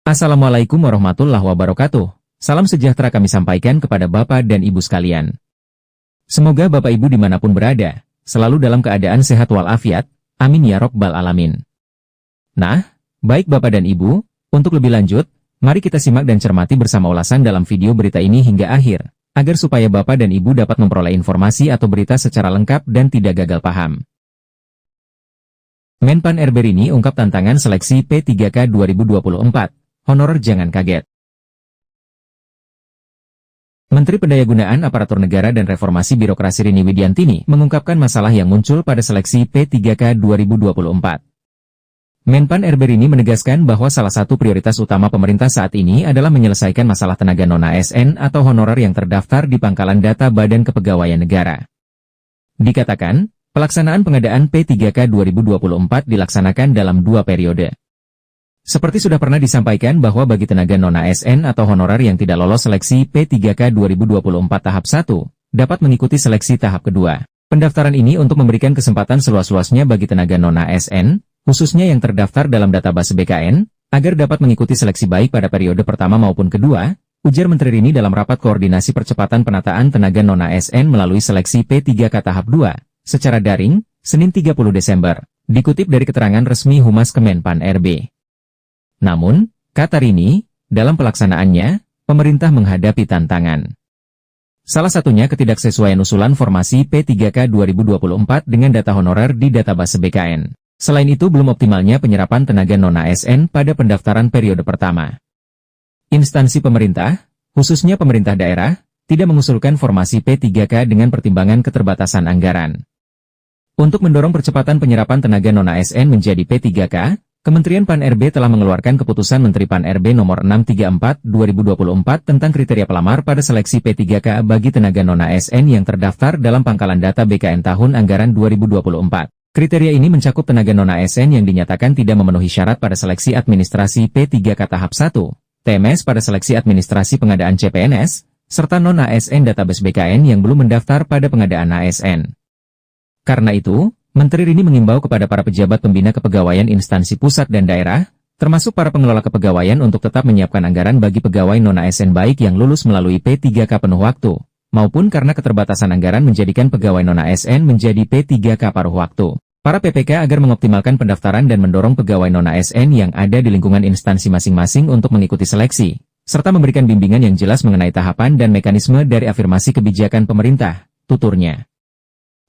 Assalamualaikum warahmatullahi wabarakatuh. Salam sejahtera kami sampaikan kepada Bapak dan Ibu sekalian. Semoga Bapak Ibu dimanapun berada, selalu dalam keadaan sehat walafiat. Amin ya Rabbal Alamin. Nah, baik Bapak dan Ibu, untuk lebih lanjut, mari kita simak dan cermati bersama ulasan dalam video berita ini hingga akhir, agar supaya Bapak dan Ibu dapat memperoleh informasi atau berita secara lengkap dan tidak gagal paham. Menpan RB Rini ungkap tantangan seleksi P3K 2024. Honorer jangan kaget. Menteri Pendayagunaan Aparatur Negara dan Reformasi Birokrasi Rini Widiantini mengungkapkan masalah yang muncul pada seleksi P3K 2024. Menpan RB Rini menegaskan bahwa salah satu prioritas utama pemerintah saat ini adalah menyelesaikan masalah tenaga non-ASN atau honorer yang terdaftar di Pangkalan Data Badan Kepegawaian Negara. Dikatakan, pelaksanaan pengadaan P3K 2024 dilaksanakan dalam 2 periode. Seperti sudah pernah disampaikan bahwa bagi tenaga non-ASN atau honorer yang tidak lolos seleksi P3K 2024 tahap 1, dapat mengikuti seleksi tahap kedua. Pendaftaran ini untuk memberikan kesempatan seluas-luasnya bagi tenaga non-ASN, khususnya yang terdaftar dalam database BKN, agar dapat mengikuti seleksi baik pada periode pertama maupun kedua, ujar Menteri Rini dalam rapat koordinasi percepatan penataan tenaga non-ASN melalui seleksi P3K tahap 2, secara daring, Senin 30 Desember, dikutip dari keterangan resmi Humas Kemenpan RB. Namun, kata Rini, dalam pelaksanaannya, pemerintah menghadapi tantangan. Salah satunya ketidaksesuaian usulan formasi P3K 2024 dengan data honorer di database BKN. Selain itu belum optimalnya penyerapan tenaga non-ASN pada pendaftaran periode pertama. Instansi pemerintah, khususnya pemerintah daerah, tidak mengusulkan formasi P3K dengan pertimbangan keterbatasan anggaran. Untuk mendorong percepatan penyerapan tenaga non-ASN menjadi P3K, Kementerian Pan-RB telah mengeluarkan keputusan Menteri Pan-RB nomor 634/2024 tentang kriteria pelamar pada seleksi P3K bagi tenaga non-ASN yang terdaftar dalam Pangkalan Data BKN tahun anggaran 2024. Kriteria ini mencakup tenaga non-ASN yang dinyatakan tidak memenuhi syarat pada seleksi administrasi P3K tahap 1, TMS pada seleksi administrasi pengadaan CPNS, serta non-ASN database BKN yang belum mendaftar pada pengadaan ASN. Karena itu, Menteri Rini mengimbau kepada para pejabat pembina kepegawaian instansi pusat dan daerah, termasuk para pengelola kepegawaian untuk tetap menyiapkan anggaran bagi pegawai non-ASN baik yang lulus melalui P3K penuh waktu, maupun karena keterbatasan anggaran menjadikan pegawai non-ASN menjadi P3K paruh waktu. Para PPK agar mengoptimalkan pendaftaran dan mendorong pegawai non-ASN yang ada di lingkungan instansi masing-masing untuk mengikuti seleksi, serta memberikan bimbingan yang jelas mengenai tahapan dan mekanisme dari afirmasi kebijakan pemerintah, tuturnya.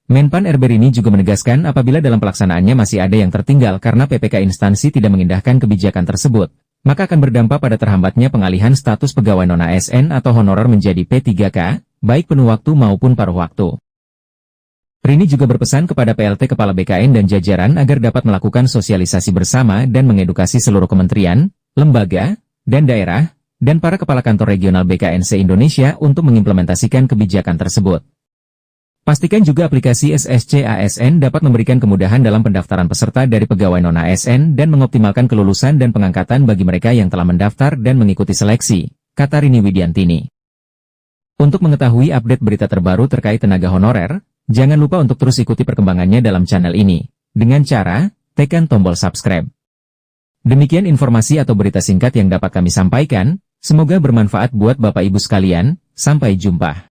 Menpan RB Rini juga menegaskan apabila dalam pelaksanaannya masih ada yang tertinggal karena PPK instansi tidak mengindahkan kebijakan tersebut, maka akan berdampak pada terhambatnya pengalihan status pegawai non-ASN atau honorer menjadi P3K, baik penuh waktu maupun paruh waktu. Rini juga berpesan kepada PLT Kepala BKN dan jajaran agar dapat melakukan sosialisasi bersama dan mengedukasi seluruh kementerian, lembaga, dan daerah, dan para kepala kantor regional BKN se-Indonesia untuk mengimplementasikan kebijakan tersebut. Pastikan juga aplikasi SSC ASN dapat memberikan kemudahan dalam pendaftaran peserta dari pegawai non-ASN dan mengoptimalkan kelulusan dan pengangkatan bagi mereka yang telah mendaftar dan mengikuti seleksi, kata Rini Widiantini. Untuk mengetahui update berita terbaru terkait tenaga honorer, jangan lupa untuk terus ikuti perkembangannya dalam channel ini, dengan cara, tekan tombol subscribe. Demikian informasi atau berita singkat yang dapat kami sampaikan, semoga bermanfaat buat Bapak Ibu sekalian, sampai jumpa.